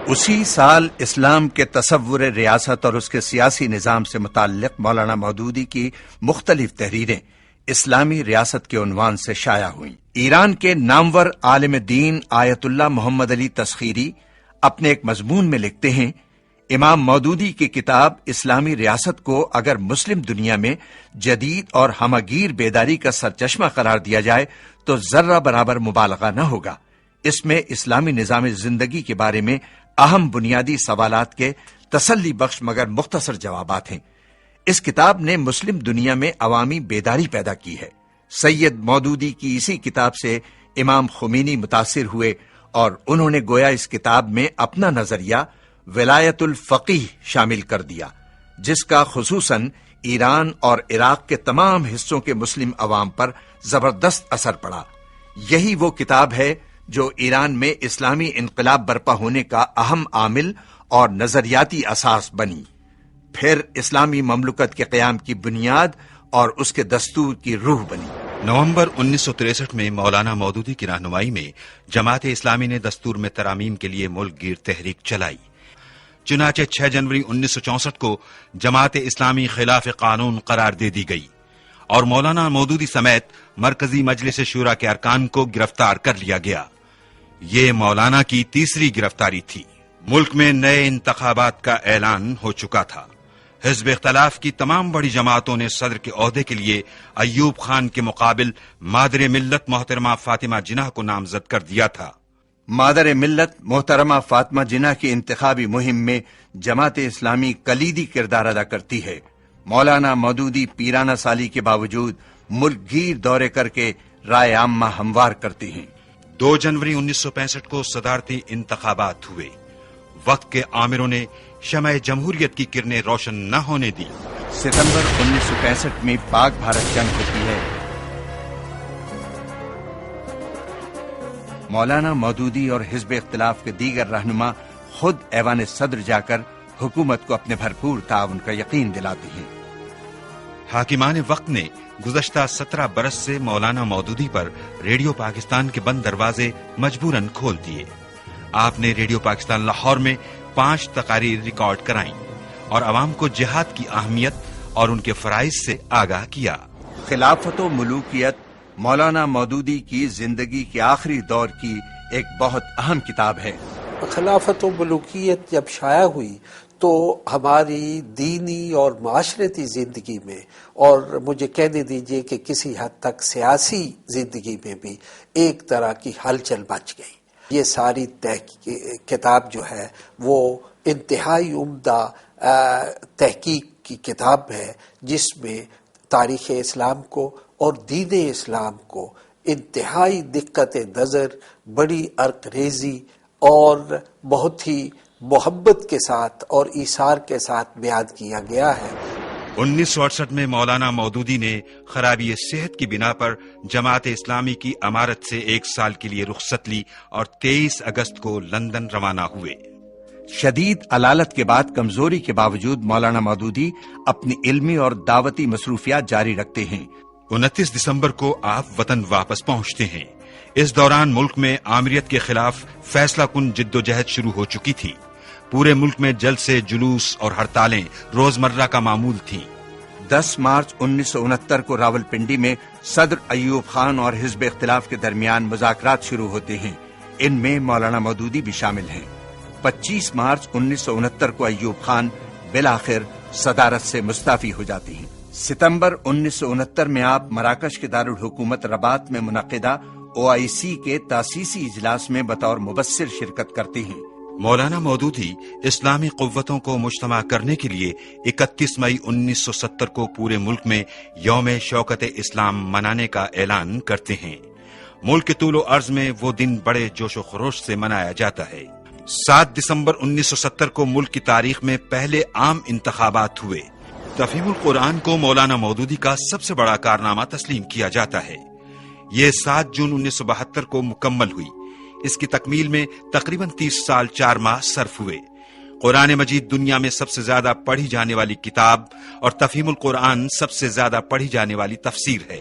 اسی سال اسلام کے تصور ریاست اور اس کے سیاسی نظام سے متعلق مولانا مودودی کی مختلف تحریریں اسلامی ریاست کے عنوان سے شائع ہوئیں۔ ایران کے نامور عالم دین آیت اللہ محمد علی تسخیری اپنے ایک مضمون میں لکھتے ہیں، امام مودودی کی کتاب اسلامی ریاست کو اگر مسلم دنیا میں جدید اور ہمگیر بیداری کا سرچشمہ قرار دیا جائے تو ذرہ برابر مبالغہ نہ ہوگا۔ اس میں اسلامی نظام زندگی کے بارے میں اہم بنیادی سوالات کے تسلی بخش مگر مختصر جوابات ہیں۔ اس کتاب نے مسلم دنیا میں عوامی بیداری پیدا کی ہے۔ سید مودودی کی اسی کتاب سے امام خمینی متاثر ہوئے اور انہوں نے گویا اس کتاب میں اپنا نظریہ ولایت الفقیہ شامل کر دیا، جس کا خصوصاً ایران اور عراق کے تمام حصوں کے مسلم عوام پر زبردست اثر پڑا۔ یہی وہ کتاب ہے جو ایران میں اسلامی انقلاب برپا ہونے کا اہم عامل اور نظریاتی اساس بنی، پھر اسلامی مملکت کے قیام کی بنیاد اور اس کے دستور کی روح بنی۔ نومبر 1963 میں مولانا مودودی کی رہنمائی میں جماعت اسلامی نے دستور میں ترامیم کے لیے ملک گیر تحریک چلائی۔ چنانچہ 6 جنوری 1964 کو جماعت اسلامی خلاف قانون قرار دے دی گئی اور مولانا مودودی سمیت مرکزی مجلس شورا کے ارکان کو گرفتار کر لیا گیا۔ یہ مولانا کی تیسری گرفتاری تھی۔ ملک میں نئے انتخابات کا اعلان ہو چکا تھا۔ حزب اختلاف کی تمام بڑی جماعتوں نے صدر کے عہدے کے لیے ایوب خان کے مقابل مادر ملت محترمہ فاطمہ جناح کو نامزد کر دیا تھا۔ مادر ملت محترمہ فاطمہ جناح کی انتخابی مہم میں جماعت اسلامی کلیدی کردار ادا کرتی ہے۔ مولانا مودودی پیرانہ سالی کے باوجود ملک گیر دورے کر کے رائے عامہ ہموار کرتے ہیں۔ 2 جنوری 1965 کو صدارتی انتخابات ہوئے۔ وقت کے آمروں نے شمع جمہوریت کی کرنیں روشن نہ ہونے دی۔ ستمبر 1965 میں پاک بھارت جنگ ہوتی ہے۔ مولانا مودودی اور حزب اختلاف کے دیگر رہنما خود ایوان صدر جا کر حکومت کو اپنے بھرپور تعاون کا یقین دلاتے ہیں۔ حاکمان وقت نے گزشتہ 17 برس سے مولانا مودودی پر ریڈیو پاکستان کے بند دروازے مجبوراً کھول دیے۔ آپ نے ریڈیو پاکستان لاہور میں 5 تقاریر ریکارڈ کرائیں اور عوام کو جہاد کی اہمیت اور ان کے فرائض سے آگاہ کیا۔ خلافت و ملوکیت مولانا مودودی کی زندگی کے آخری دور کی ایک بہت اہم کتاب ہے۔ خلافت و ملوکیت جب شائع ہوئی تو ہماری دینی اور معاشرتی زندگی میں، اور مجھے کہنے دیجئے کہ کسی حد تک سیاسی زندگی میں بھی ایک طرح کی ہلچل مچ گئی۔ یہ ساری کتاب جو ہے وہ انتہائی عمدہ تحقیق کی کتاب ہے، جس میں تاریخ اسلام کو اور دین اسلام کو انتہائی دقت نظر، بڑی عرق ریزی اور بہت ہی محبت کے ساتھ اور ایثار کے ساتھ بیان کیا گیا ہے۔ 1968 میں مولانا مودودی نے خرابی صحت کی بنا پر جماعت اسلامی کی امارت سے 1 سال کے لیے رخصت لی اور 23 اگست کو لندن روانہ ہوئے۔ شدید علالت کے بعد کمزوری کے باوجود مولانا مودودی اپنی علمی اور دعوتی مصروفیات جاری رکھتے ہیں۔ 29 دسمبر کو آپ وطن واپس پہنچتے ہیں۔ اس دوران ملک میں آمریت کے خلاف فیصلہ کن جد و جہد شروع ہو چکی تھی۔ پورے ملک میں جلسے، جلوس اور ہڑتالیں روزمرہ کا معمول تھیں۔ 10 مارچ 1969 کو راولپنڈی میں صدر ایوب خان اور حزب اختلاف کے درمیان مذاکرات شروع ہوتے ہیں۔ ان میں مولانا مودودی بھی شامل ہیں۔ 25 مارچ 1969 کو ایوب خان بالآخر صدارت سے مستعفی ہو جاتے ہیں۔ ستمبر 1969 میں آپ مراکش کے دارالحکومت رباط میں منعقدہ OIC کے تاسیسی اجلاس میں بطور مبصر شرکت کرتے ہیں۔ مولانا مودودی اسلامی قوتوں کو مجتمع کرنے کے لیے 31 مئی 1970 کو پورے ملک میں یوم شوکت اسلام منانے کا اعلان کرتے ہیں۔ ملک کے طول و عرض میں وہ دن بڑے جوش و خروش سے منایا جاتا ہے۔ 7 دسمبر 1970 کو ملک کی تاریخ میں پہلے عام انتخابات ہوئے۔ تفہیم القرآن کو مولانا مودودی کا سب سے بڑا کارنامہ تسلیم کیا جاتا ہے۔ یہ 7 جون 1972 کو مکمل ہوئی۔ اس کی تکمیل میں تقریباً 30 سال 4 ماہ صرف ہوئے۔ قرآن مجید دنیا میں سب سے زیادہ پڑھی جانے والی کتاب اور تفہیم القرآن سب سے زیادہ پڑھی جانے والی تفسیر ہے۔